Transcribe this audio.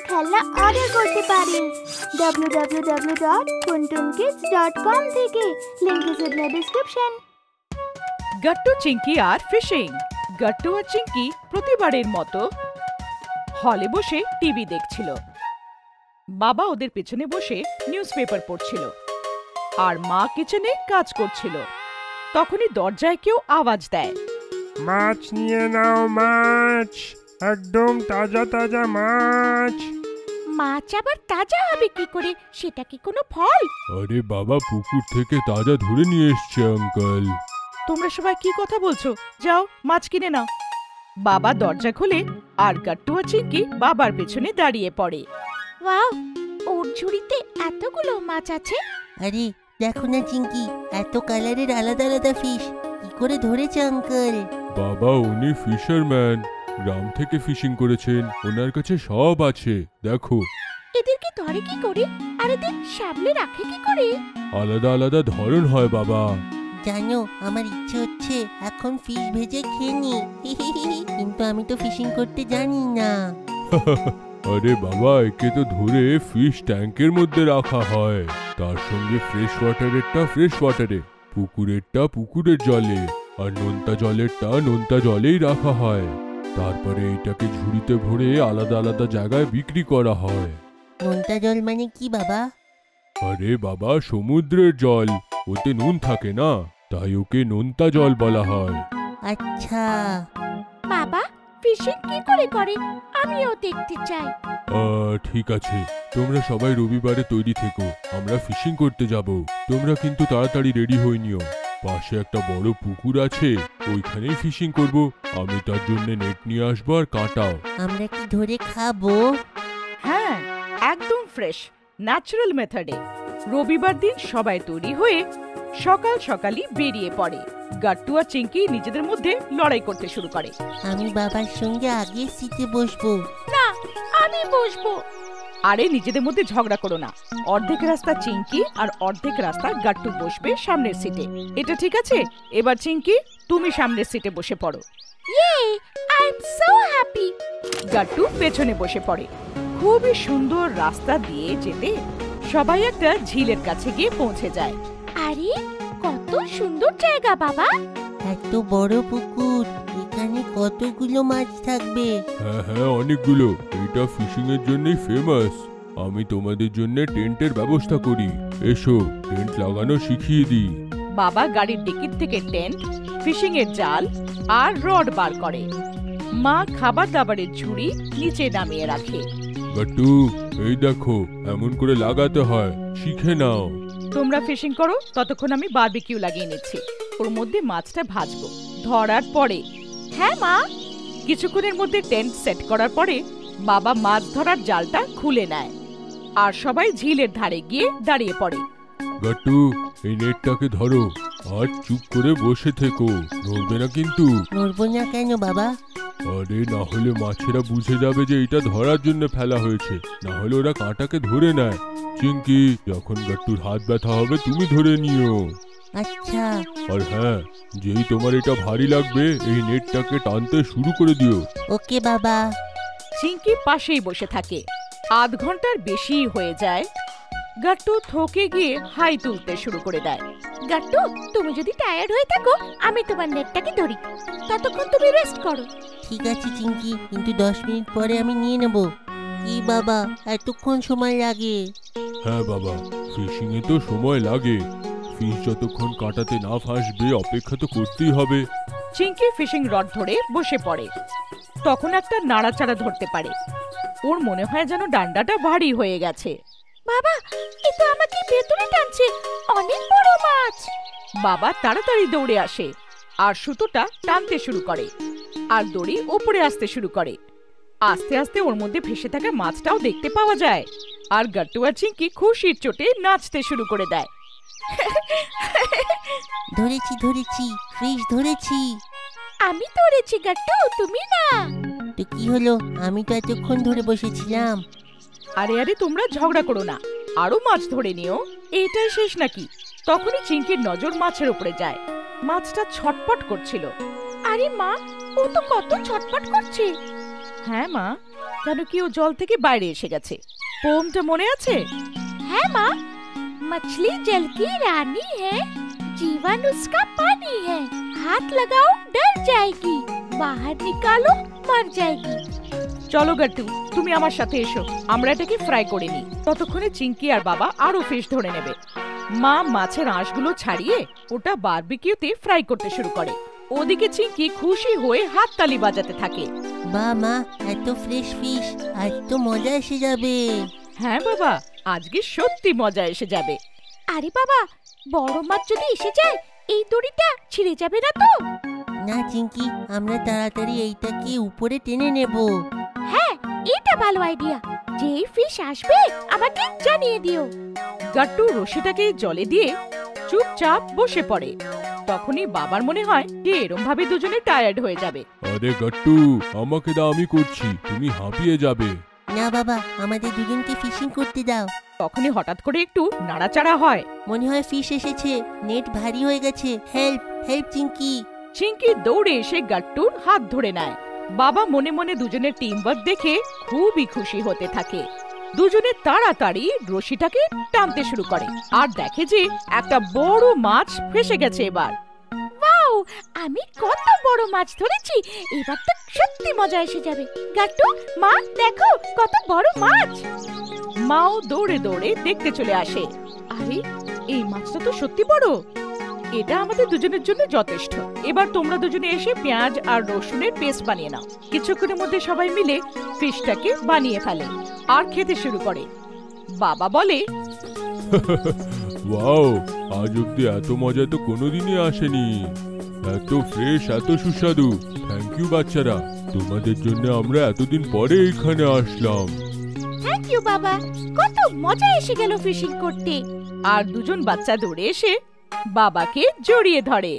খেলনা অর্ডার করতে পারেন www.tuntunkids.com থেকে। Link is in the description. Gattu, Chinki আর ফিশিং। গট্টু আর চিঙ্কি প্রতিবারের মতো হলে বসে টিভি দেখছিল। বাবা ওদের পেছনে বসে নিউজ পেপার পড়ছিল আর মা কিচেনে কাজ করছিল। তখনই দরজায় কেউ আওয়াজ দেয়, মাছ নিয়ে নাও, মাছ, একদম তাজা তাজা মাছ। মাছ আবার তাজা হবে কি করে? সেটা কি কোনো ফল? আরে বাবা, পুকুর থেকে তাজা ধরে নিয়ে এসছে আঙ্কেল। তোমরা সবাই কি কথা বলছো? যাও মাছ কিনে নাও। বাবা দরজা খুলে আর গট্টু আর চিঙ্কি বাবার পেছনে দাঁড়িয়ে পড়ে। ওয়াও, ওর ঝুড়িতে এতগুলো মাছ আছে। আরে দেখো না চিঙ্কি, এত কালারের আলাদা আলাদা ফিশ কি করে ধরেছে আঙ্কেল? বাবা, উনি ফিশারম্যান, গ্রাম থেকে ফিশিং করেছেন, ওনার কাছে সব আছে। দেখো, এদেরকে ধরে কি করে আর এদের সামলে রাখে কি করে? আলাদা আলাদা ধরন হয় বাবা। জানো, আমার ইচ্ছে হচ্ছে এখন ফিশ ভেজে খেয়ে নি, কিন্তু আমি তো ফিশিং করতে জানি না। আরে বাবা, একে তো ধরে ফিশ ট্যাঙ্কের মধ্যে রাখা হয়, তার সঙ্গে ফ্রেশ ওয়াটারেরটা ফ্রেশ ওয়াটারে, পুকুরেরটা পুকুরের জলে, আর নোনতা জলেরটা নোনতা জলেই রাখা হয়। তারপরে এটাকে ঝুড়িতে ভরে আলাদা আলাদা জায়গায় বিক্রি করা হয়। নোনতা জল মানে কি বাবা? আরে বাবা, সমুদ্রের জল, ওতে নুন থাকে না, তাই ওকে নোনতা জল বলা হয়। আচ্ছা বাবা, ফিশিং কি করে করে? আমিও দেখতে চাই। ঠিক আছে, তোমরা সবাই রবিবারে তৈরি থেকো, আমরা ফিশিং করতে যাব। তোমরা কিন্তু তাড়াতাড়ি রেডি হয়ে নিও। পাশে একটা বড় পুকুর আছে, ওইখানেই ফিশিং করব। আমি তার জন্য নেট নিয়ে আসবো আর কাঁটাও। আমরা কি ধরে খাবো? হ্যাঁ, একদম ফ্রেশ ন্যাচারাল মেথডে। রবিবার দিন সবাই তৈরি হয়ে সকাল সকালই বেরিয়ে পড়ে। গট্টু আর চিঙ্কি নিজেদের মধ্যে লড়াই করতে শুরু করে। আমি বাবার সঙ্গে আগে সিটে বসবো। না, আমি বসবো। আরে নিজেদের মধ্যে ঝগড়া করো না। অর্ধেক রাস্তা চিঙ্কি আর অর্ধেক রাস্তা গট্টু বসবে সামনের সিটে। এটা ঠিক আছে? এবার চিঙ্কি, তুমি সামনের সিটে বসে পড়ো। ইয়ে, আই এম সো হ্যাপি। গট্টু পেছনে বসে পড়ে। খুবই সুন্দর রাস্তা দিয়ে যেতে সবাই একটা ঝিলের কাছে গিয়ে পৌঁছে যায়। আরে কত সুন্দর জায়গা বাবা! এত বড় পুকুর, এখানে কতগুলো মাছ থাকবে? হ্যাঁ হ্যাঁ, অনেকগুলো। এটা ফিশিং এর জন্যই ফেমাস। আমি তোমাদের জন্য টেন্টের ব্যবস্থা করি, এসো টেন্ট লাগানো শিখিয়ে দিই। বাবা গাড়ির ডিকির থেকে টেন্ট, ফিশিং এর জাল আর রড বার করে। মা খাবার দাবারের ঝুড়ি নিচে নামিয়ে রাখে। গট্টু, এই দেখো, এমন করে লাগাতে হয়, শিখে নাও। তোমরা ফিশিং করো, ততক্ষণ আমি বারবিকিউ লাগিয়ে নিচ্ছি। ওর মধ্যে মাছটা ভাজবো ধরার পরে। হ্যাঁ মা। কিছুক্ষণের মধ্যে টেন্ট সেট করার পরে বাবা মাছ ধরার জালটা খুলে নেয় আর সবাই ঝিলের ধারে গিয়ে দাঁড়িয়ে পড়ে। গট্টু, এই নেটটাকে ধরো আর চুপ করে বসে থেকো, নড়বে না কিন্তু। নড়বো না কেন বাবা? আরে না হলে মাছেরা বুঝে যাবে যে এটা ধরার জন্য ফেলা হয়েছে, না হলে ওরা কাঁটাকে ধরে নেয়। চিঙ্কি, যখন গট্টুর হাত ব্যথা হবে তুমি ধরে নিও। আচ্ছা। আর হ্যাঁ, যেই তোমার এটা ভারী লাগবে, এই নেটটাকে টানতে শুরু করে দিও। ওকে বাবা। চিঙ্কি পাশেই বসে থাকে। আধ ঘন্টার বেশি হয়ে যায়। গট্টু থকে গিয়ে হাই তুলতে শুরু করে দেয়। গট্টু, তুমি যদি টায়ার্ড হয়ে থাকো, আমি তোমার নেটটাকে ধরি, ততক্ষণ তুমি রেস্ট করো। ঠিক আছে চিঙ্কি, কিন্তু 10 মিনিট পরে আমি নিয়ে নেব। কি বাবা, এতক্ষণ সময় লাগে? হ্যাঁ বাবা, ফিশিং এ তো সময় লাগে। ফিশ যতক্ষণ কাঁটাতে না ফাঁসবে অপেক্ষা তো করতেই হবে। চিঙ্কি ফিশিং রড ধরে বসে পড়ে। তখন একটা নাড়াচাড়া ধরতে পারে। ওর মনে হয় যেন ডান্ডাটা ভারী হয়ে গেছে। বাবা, এ তো আমাকে ভেতরে টানছে, অনেক বড় মাছ। বাবা তাড়াতাড়ি দৌড়ে আসে আর সুতোটা টানতে শুরু করে আর দড়ি উপরে আসতে শুরু করে। আস্তে আস্তে ওর মধ্যে ভেসে থাকা মাছটাও দেখতে পাওয়া যায় আর গট্টু আর চিঙ্কি খুশির চোটে নাচতে শুরু করে দেয়। ধরেছি ধরেছি, ফিশ ধরেছি। আমি ধরেছি গট্টু, তুমি না। তো কি হলো? আমি তো এতক্ষণ ধরে বসেছিলাম। আরে আরে, তোমরা ঝগড়া করো না, আরো মাছ ধরে নিও। এটাই শেষ নাকি? তখনই চিঙ্কির নজর মাছের উপরে যায়। মাছটা ছটপট করছিল। আরে মা, ও তো কত ছটপট করছে। হ্যাঁ মা, কেন কি ও জল থেকে বাইরে এসে গেছে। পোমটা মনে আছে? है माँ, मछली जल की रानी है, जीवन उसका पानी है, हाथ लगाओ डर जाएगी, बाहर निकालो मर जाएगी। চলো গাট্টু, তুমি আমার সাথে এসো, আমরা এটাকে ফ্রাই করে নিই। ততক্ষণে চিঙ্কি আর বাবা আরো ফিশ ধরে নেবে। মা মাছের আঁশগুলো ছাড়িয়ে ওটা বারবিকিউতে ফ্রাই করতে শুরু করে। ওদিকে চিঙ্কি খুশি হয়ে হাততালি বাজাতে থাকে। বা মা, এত ফ্রেশ ফিশ, আজ তো মজা এসে যাবে। হ্যাঁ বাবা, আজকে সত্যি মজা এসে যাবে। আরে বাবা, বড় মাছ যদি এসে যায় এই দড়িটা ছিঁড়ে যাবে না তো? না চিঙ্কি, আমরা তাড়াতাড়ি এইটাকে উপরে টেনে নেব। হ্যাঁ, এটা ভালো আইডিয়া। যেই ফিশ আসবে আমাকে জানিয়ে দিও। গাট্টু রশিটাকে জলে দিয়ে চুপচাপ বসে পড়ে। তখনই বাবার মনে হয় যে এরম ভাবে দুজনে টায়ার্ড হয়ে যাবে। আরে গাট্টু, আমাকে দাও, আমি করছি, তুমি হাঁপিয়ে যাবে। না বাবা, আমাদের দুজনকে ফিশিং করতে দাও। তখনই হঠাৎ করে একটু নাড়াচাড়া হয়। মনে হয় ফিশ এসেছে, নেট ভারী হয়ে গেছে। Help help Chinki. চিঙ্কি দৌড়ে এসে গাট্টুর হাত ধরে নেয়। বাবা মনে মনে দুজনের টিম ওয়ার্ক দেখে খুবই খুশি হতে থাকে। দুজনে তাড়াতাড়ি রশিটাকে টানতে শুরু করে আর দেখে যে একটা বড় মাছ ফেসে গেছে। এবার ওয়াও, আমি কত বড় মাছ ধরেছি, এবার তো সত্যি মজা এসে যাবে। গাট্টু, মা দেখো কত বড় মাছ। মাও দৌড়ে দৌড়ে দেখতে চলে আসে। আরে, এই মাছটা তো সত্যি বড়। এটা আমাদের দুজনের জন্য যথেষ্ট। এবার তোমরা দুজনে এসে পেঁয়াজ আর রসুনের পেস্ট বানিয়ে নাও। কিছুক্ষণের মধ্যে সবাই মিলে ফিশটাকে বানিয়ে ফেলে আর খেতে শুরু করে। বাবা বলে, ওয়াও, আজ অব্দি এত মজা তো কোনোদিনই আসেনি। এত ফ্রেশ, এত সুস্বাদু। থ্যাংক ইউ বাচ্চারা, তোমাদের জন্য আমরা এতদিন পরে এখানে আসলাম। থ্যাংক ইউ বাবা, কত মজা এসে গেল ফিশিং করতে। আর দুজন বাচ্চা দৌড়ে এসে বাবাকে জড়িয়ে ধরে।